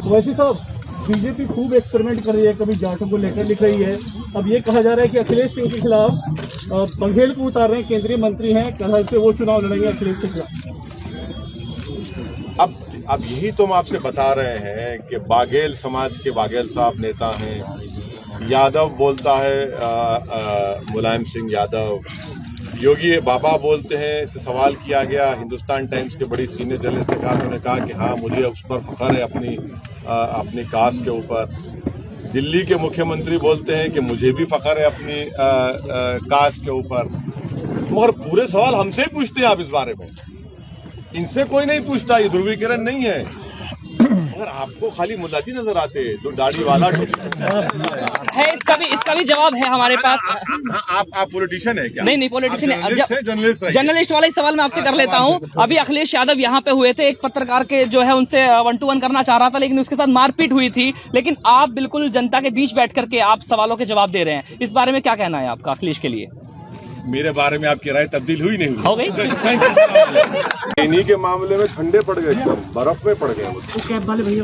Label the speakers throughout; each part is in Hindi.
Speaker 1: वैसे साहब, बीजेपी खूब एक्सपेरिमेंट कर रही है, कभी जाटों को लेकर लिख रही है। अब ये कहा जा रहा है कि अखिलेश सिंह के खिलाफ बघेल को उतार रहे हैं, केंद्रीय मंत्री हैं, कल से वो चुनाव लड़ेंगे अखिलेश के खिलाफ।
Speaker 2: अब यही तो हम आपसे बता रहे हैं कि बाघेल समाज के बाघेल साहब नेता हैं। यादव बोलता है मुलायम सिंह यादव, योगी बाबा बोलते हैं। इससे सवाल किया गया हिंदुस्तान टाइम्स के बड़ी सीनियर जर्नलिस्ट से, कहा उन्होंने कहा कि हाँ मुझे उस पर फख्र है अपनी कास्ट के ऊपर। दिल्ली के मुख्यमंत्री बोलते हैं कि मुझे भी फख्र है अपनी कास्ट के ऊपर। मगर पूरे सवाल हमसे ही पूछते हैं आप इस बारे में, इनसे कोई नहीं पूछता। ये ध्रुवीकरण नहीं है। अगर आपको खाली मुल्लाजी नजर आते तो दाढ़ी वाला
Speaker 3: है, इसका भी जवाब है हमारे पास।
Speaker 2: आप पॉलिटिशियन है क्या?
Speaker 3: नहीं पॉलिटिशियन है,
Speaker 2: जर्नलिस्ट
Speaker 3: वाला ही सवाल मैं आपसे कर लेता हूँ। अभी अखिलेश यादव यहाँ पे हुए थे, एक पत्रकार के जो है उनसे 1-to-1 करना चाह रहा था, लेकिन उसके साथ मारपीट हुई थी। लेकिन आप बिल्कुल जनता के बीच बैठ करके आप सवालों के जवाब दे रहे हैं, इस बारे में क्या कहना है आपका अखिलेश के लिए?
Speaker 2: मेरे बारे में आपकी राय तब्दील हुई नहीं हुई?
Speaker 3: हो गई।
Speaker 2: इन्हीं के मामले में ठंडे पड़ गए, बर्फ में पड़ गए,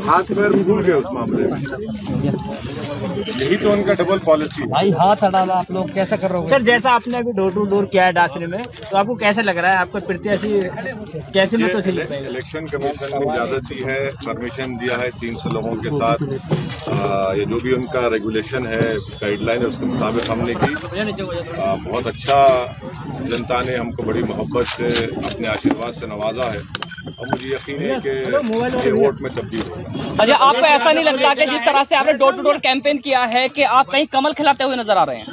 Speaker 2: हाथ पैर भूल गए उस मामले में। यही तो उनका डबल पॉलिसी।
Speaker 4: भाई हाथ हटा लो, आप लोग कैसा कर रहे हो?
Speaker 5: सर, जैसा आपने अभी डोर टू डोर किया है डासने में, तो आपको कैसा लग रहा है? आपको प्रत्याशी कैसे मतों से जीत पाएगा?
Speaker 2: इलेक्शन कमीशन ने ज्यादती है, परमिशन दिया है 300 लोगों के साथ। ये जो भी उनका रेगुलेशन है, गाइडलाइन है, उसके मुताबिक हमने की। बहुत अच्छा जनता ने हमको बड़ी मोहब्बत से अपने आशीर्वाद से नवाजा है और मुझे यकीन है कि ये वोट में तब्दील होगा।
Speaker 3: अच्छा, आपको ऐसा नहीं लगता कि जिस तरह से आपने डोर टू डोर कैंपेन किया है कि आप कहीं कमल खिलाते हुए नजर आ रहे हैं?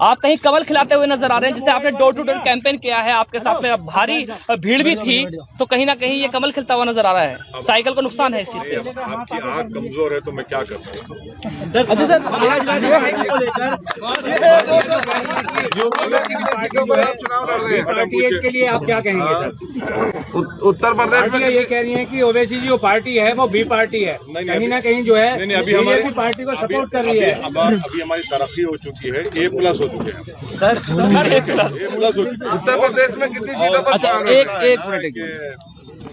Speaker 3: आप कहीं कमल खिलाते हुए नजर आ रहे हैं, जिससे आपने डोर टू डोर कैंपेन किया है, आपके साथ में भारी भीड़ भी थी, तो कहीं ना कहीं ये कमल खिलता हुआ नजर आ रहा है। साइकिल को नुकसान है इस चीज से।
Speaker 2: आपकी आंख कमजोर है तो मैं क्या कर सकता हूँ?
Speaker 4: इसके लिए आप क्या कहेंगे सर?
Speaker 6: उत्तर प्रदेश में
Speaker 4: ये कह रही है कि ओवैसी जो पार्टी है वो बी पार्टी है, कहीं ना कहीं जो है बीजेपी पार्टी को सपोर्ट कर रही है।
Speaker 2: अभी हमारी तरक्की हो चुकी है, A+ हो चुके हैं
Speaker 3: सर।
Speaker 2: A+ हो चुके हैं।
Speaker 6: उत्तर प्रदेश में कितनी सीटों पर
Speaker 3: अच्छा, एक मिनट।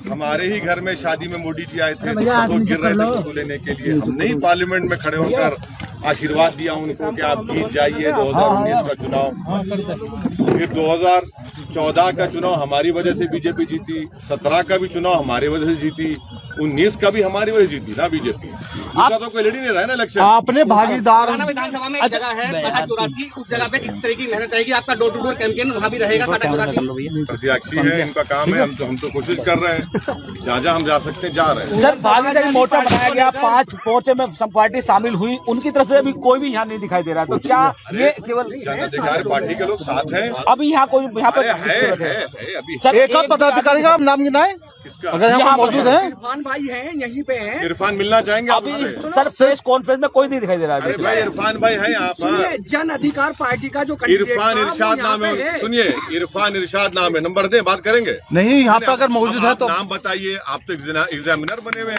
Speaker 2: हमारे ही घर में शादी में मोदी जी आए थे, तो सब लोग गिर रहे थे फोटो लेने के लिए। हमने ही पार्लियामेंट में खड़े होकर आशीर्वाद दिया उनको कि आप जीत जाइए 2019 का चुनाव। फिर 2014 का चुनाव हमारी वजह से बीजेपी जीती, 17 का भी चुनाव हमारी वजह से जीती, 19 का भी हमारी वजह जीती ना बीजेपी। उसका तो कोई लड़ ही नहीं रहा है ना इलेक्शन।
Speaker 4: आपने भागीदार
Speaker 5: विधानसभा में एक जगह है 84, उस जगह पे किस तरह की मेहनत रहेगी? आपका डोर टू डोर कैंपेन वहाँ भी रहेगा? 84
Speaker 2: प्रत्याशी है, इनका काम है। हम तो कोशिश कर रहे हैं, जहाँ हम जा सकते हैं जा रहे हैं।
Speaker 4: सर, भागीदारी मोर्चा बनाया गया, 5 मोर्चे में सब पार्टी शामिल हुई, उनकी तरफ से अभी कोई भी यहाँ नहीं दिखाई दे रहा, तो क्या ये केवल
Speaker 2: जन अधिकार पार्टी के लोग साथ हैं?
Speaker 4: अभी यहाँ कोई यहाँ पर
Speaker 2: है अभी
Speaker 4: सर एक पदाधिकारी का नाम गिनाए
Speaker 2: किसका?
Speaker 4: अगर यहाँ मौजूद है?
Speaker 5: इरफान भाई हैं, यहीं पे हैं।
Speaker 2: इरफान मिलना चाहेंगे आप?
Speaker 4: अभी सर प्रेस कॉन्फ्रेंस में कोई नहीं दिखाई दे रहा
Speaker 2: अरे
Speaker 4: है।
Speaker 2: भाई इरफान भाई है यहाँ पर।
Speaker 5: जन अधिकार पार्टी का जो
Speaker 2: इरफान इरशाद नाम है, सुनिए इरफान इरशाद नाम है, नंबर दे, बात करेंगे।
Speaker 4: नहीं, यहाँ पे अगर मौजूद है तो
Speaker 2: नाम बताइए। आप तो एग्जामिनर बने हुए हैं।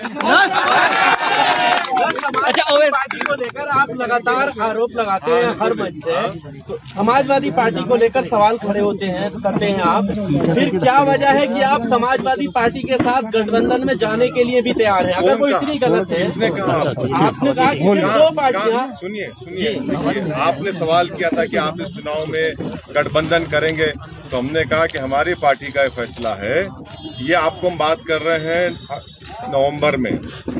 Speaker 3: अच्छा,
Speaker 5: पार्टी को लेकर आप लगातार आरोप लगाते हैं हर मंच से, तो समाजवादी पार्टी को लेकर सवाल खड़े होते हैं, करते हैं आप, फिर क्या वजह है कि आप समाजवादी पार्टी के साथ गठबंधन में जाने के लिए भी तैयार हैं? अगर वो इतनी गलत है, आपने कहा कि सिर्फ 2 पार्टियां।
Speaker 2: सुनिए, आपने सवाल किया था कि आप इस चुनाव में गठबंधन करेंगे, तो हमने कहा कि हमारी पार्टी का फैसला है। ये आपको हम बात कर रहे हैं नवंबर में।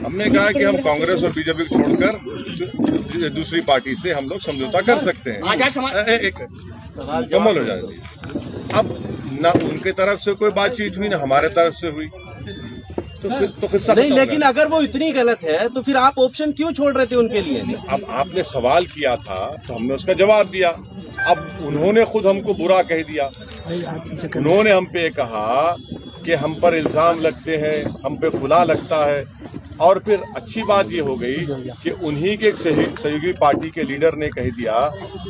Speaker 2: हमने कहा कि हम कांग्रेस और बीजेपी को छोड़कर दूसरी पार्टी से हम लोग समझौता कर सकते हैं। एक कमल हो जाएगा। अब ना उनके तरफ से कोई बातचीत हुई, ना हमारे तरफ से हुई, तो किस्सा
Speaker 5: नहीं, लेकिन अगर वो इतनी गलत है तो फिर आप ऑप्शन क्यों छोड़ रहे थे उनके लिए?
Speaker 2: अब आपने सवाल किया था तो हमने उसका जवाब दिया। अब उन्होंने खुद हमको बुरा कह दिया। उन्होंने हम पे कहा कि हम पर इल्जाम लगते हैं, हम पे खुला लगता है। और फिर अच्छी बात ये हो गई कि उन्हीं के सहयोगी पार्टी के लीडर ने कह दिया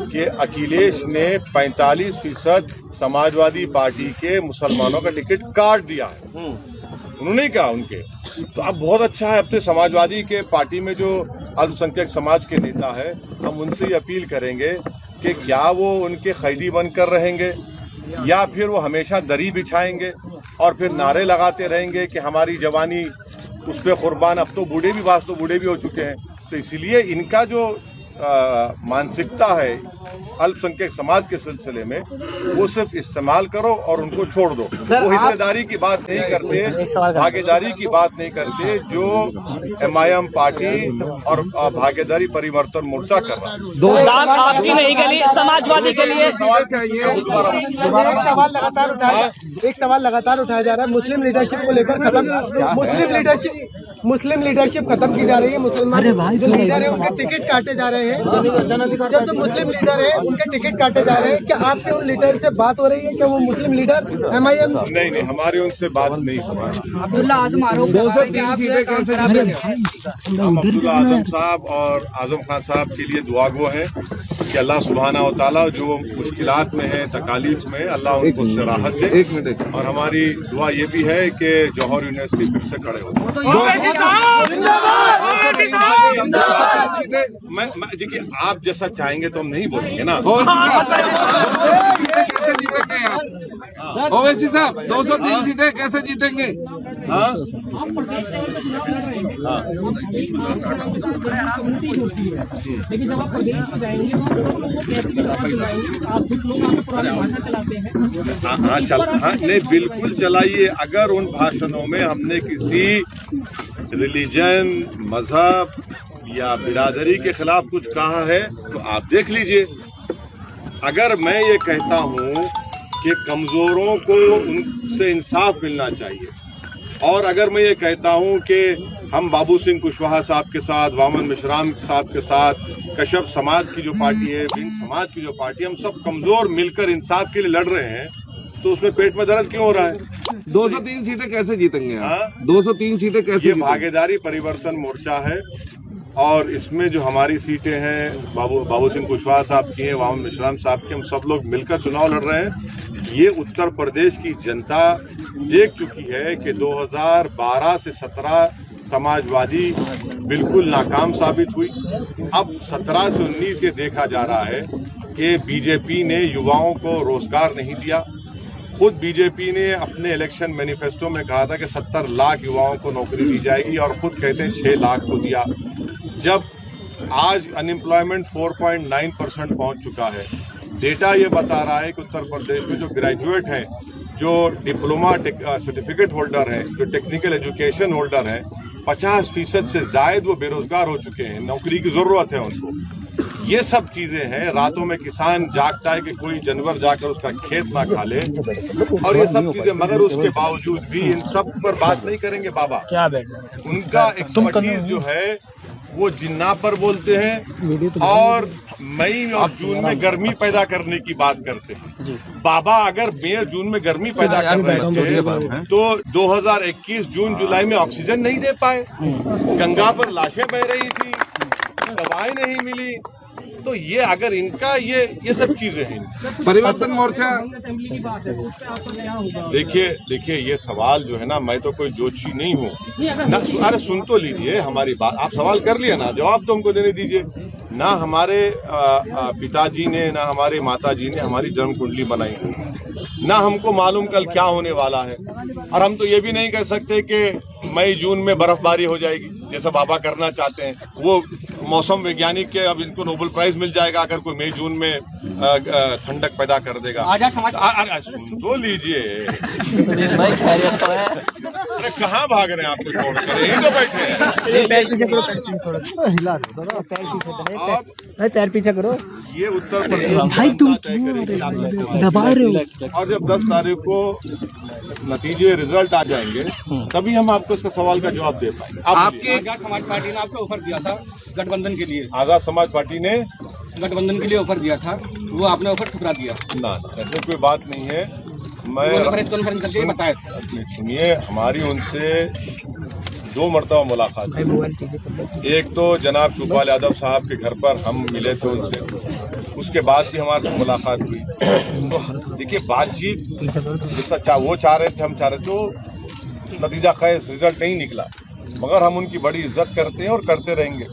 Speaker 2: कि अखिलेश ने 45% समाजवादी पार्टी के मुसलमानों का टिकट काट दिया है। उन्होंने कहा उनके, तो अब बहुत अच्छा है। अब तो समाजवादी के पार्टी में जो अल्पसंख्यक समाज के नेता है, हम उनसे अपील करेंगे कि क्या वो उनके कैदी बनकर रहेंगे या फिर वो हमेशा दरी बिछाएंगे और फिर नारे लगाते रहेंगे कि हमारी जवानी उस पर कुर्बान। अब तो बूढ़े भी बास तो बूढ़े भी हो चुके हैं, तो इसलिए इनका जो मानसिकता है अल्पसंख्यक समाज के सिलसिले में, वो सिर्फ इस्तेमाल करो और उनको छोड़ दो। वो हिस्सेदारी की बात नहीं करते, भागीदारी की बात नहीं करते, जो MIM पार्टी और भागीदारी परिवर्तन मोर्चा कर रहा है।
Speaker 3: दाल आपकी नहीं गली, समाजवादी के लिए
Speaker 2: सवाल चाहिए
Speaker 7: एक सवाल लगातार उठाया जा रहा है, मुस्लिम लीडरशिप को लेकर मुस्लिम लीडरशिप खत्म की जा रही है। मुसलमान जो लीडर है उनके टिकट काटे जा रहे हैं। जब जो मुस्लिम लीडर है उनके टिकट काटे जा रहे हैं, क्या आपके उन लीडर से बात हो रही है? क्या वो मुस्लिम लीडर MIM?
Speaker 2: नहीं, हमारी उनसे बात नहीं सुना।
Speaker 7: अब्दुल्ला आजम आरोप
Speaker 6: 203 सीटें कैसे जीतेंगे?
Speaker 2: हम अब्दुल्ला आजम साहब और आजम खान साहब के लिए दुआगो हैं कि अल्लाह सुब्हानहू व तआला जो मुश्किलात में है, तकालीफ में, अल्लाह उनको उससे राहत दे।
Speaker 6: एक मिनट।
Speaker 2: और हमारी दुआ ये भी है कि जौहर यूनिवर्सिटी फिर से खड़े हो। मैं देखिए, आप जैसा चाहेंगे तो हम नहीं बोलेंगे ना।
Speaker 6: कैसे जीतेंगे आप? ओवैसी साहब 203 सीटें कैसे जीतेंगे?
Speaker 2: हाँ,
Speaker 7: लेकिन जब आप प्रदेश में जाएंगे आप कुछ लोग पुरानी भाषा चलाते हैं।
Speaker 2: हाँ, नहीं, बिल्कुल चलाइए। अगर उन भाषणों में हमने किसी रिलीजन, मजहब या बिरादरी के खिलाफ कुछ कहा है तो आप देख लीजिए। अगर मैं ये कहता हूँ कि कमजोरों को उनसे इंसाफ मिलना चाहिए, और अगर मैं ये कहता हूँ कि हम बाबू सिंह कुशवाहा साहब के साथ, वामन मिश्राम साहब के साथ, कश्यप समाज की जो पार्टी है, बिंद समाज की जो पार्टी है, हम सब कमजोर मिलकर इंसाफ के लिए लड़ रहे हैं, तो उसमें पेट में दर्द क्यों हो रहा है?
Speaker 6: 203 सीटें कैसे जीतेंगे
Speaker 2: हाँ?
Speaker 6: आप? 203 सीटें कैसे?
Speaker 2: ये भागीदारी परिवर्तन मोर्चा है, और इसमें जो हमारी सीटें हैं बाबू सिंह कुशवाहा साहब की हैं, वामन मिश्राम साहब की, हम सब लोग मिलकर चुनाव लड़ रहे हैं। ये उत्तर प्रदेश की जनता देख चुकी है कि 2012 से 17 समाजवादी बिल्कुल नाकाम साबित हुई। अब 17 से 19 ये देखा जा रहा है कि बीजेपी ने युवाओं को रोजगार नहीं दिया। खुद बीजेपी ने अपने इलेक्शन मैनिफेस्टो में कहा था कि 70 लाख युवाओं को नौकरी दी जाएगी, और खुद कहते हैं 6 लाख को दिया। जब आज अनएम्प्लॉयमेंट 4.9% पहुंच चुका है, डेटा ये बता रहा है कि उत्तर प्रदेश में जो ग्रेजुएट हैं, जो डिप्लोमा सर्टिफिकेट होल्डर हैं, जो टेक्निकल एजुकेशन होल्डर हैं, 50% से जायद वो बेरोजगार हो चुके हैं। नौकरी की जरूरत है उनको। ये सब चीजें हैं। रातों में किसान जागता है कि कोई जानवर जाकर उसका खेत ना खा ले, और ये सब चीजें, मगर उसके बावजूद भी इन सब पर बात नहीं करेंगे बाबा। उनका एक्सपर्टीज जो है वो जिन्ना पर बोलते हैं, और मई और जून में गर्मी पैदा करने की बात करते हैं। बाबा अगर मई जून में गर्मी पैदा कर रहे थे तो 2021 जून जुलाई में ऑक्सीजन नहीं दे पाए, गंगा पर लाशें बह रही थी, दवाएं नहीं मिली। तो ये अगर इनका ये सब चीजें हैं।
Speaker 6: परिवर्तन मोर्चा,
Speaker 2: देखिए ये सवाल जो है ना, मैं तो कोई जोशी नहीं हूँ ना। अरे सुन तो लीजिए हमारी बात। आप सवाल कर लिया ना, जवाब तो हमको देने दीजिए ना। हमारे पिताजी ने, ना हमारे माताजी ने हमारी जन्म कुंडली बनाई है, ना हमको मालूम कल क्या होने वाला है। और हम तो ये भी नहीं कह सकते कि मई जून में बर्फबारी हो जाएगी जैसा बाबा करना चाहते हैं। वो मौसम वैज्ञानिक के, अब इनको नोबेल प्राइज मिल जाएगा अगर कोई मई जून में ठंडक पैदा कर देगा। सुन तो लीजिए। अरे कहाँ भाग रहे हैं आप? छोड़कर यहीं तो बैठे हैं।
Speaker 7: पैर पीछे करो।
Speaker 2: ये उत्तर प्रदेश
Speaker 7: दबा रहे हो।
Speaker 2: और जब 10 तारीख को नतीजे रिजल्ट आ जाएंगे तभी हम आपको इसका सवाल का जवाब दे पाएंगे।
Speaker 6: आपकी
Speaker 5: आजाद समाज पार्टी ने आपको ऑफर दिया था गठबंधन के लिए।
Speaker 2: आजाद समाज पार्टी ने
Speaker 5: गठबंधन के लिए ऑफर दिया था, वो आपने ऑफर ठुकरा दिया।
Speaker 2: ना, ऐसे कोई बात नहीं है। मैं
Speaker 5: प्रेस कॉन्फ्रेंस करके बताया था।
Speaker 2: सुनिए, हमारी उनसे 2 मरतबा मुलाकात हुई। एक तो जनाब सुखपाल यादव साहब के घर पर हम मिले थे उनसे, उसके बाद भी हमारे मुलाकात हुई। तो देखिए, बातचीत जितना वो चाह रहे थे, हम चाह रहे थे, तो नतीजा खैर रिजल्ट नहीं निकला, मगर हम उनकी बड़ी इज्जत करते हैं और करते रहेंगे।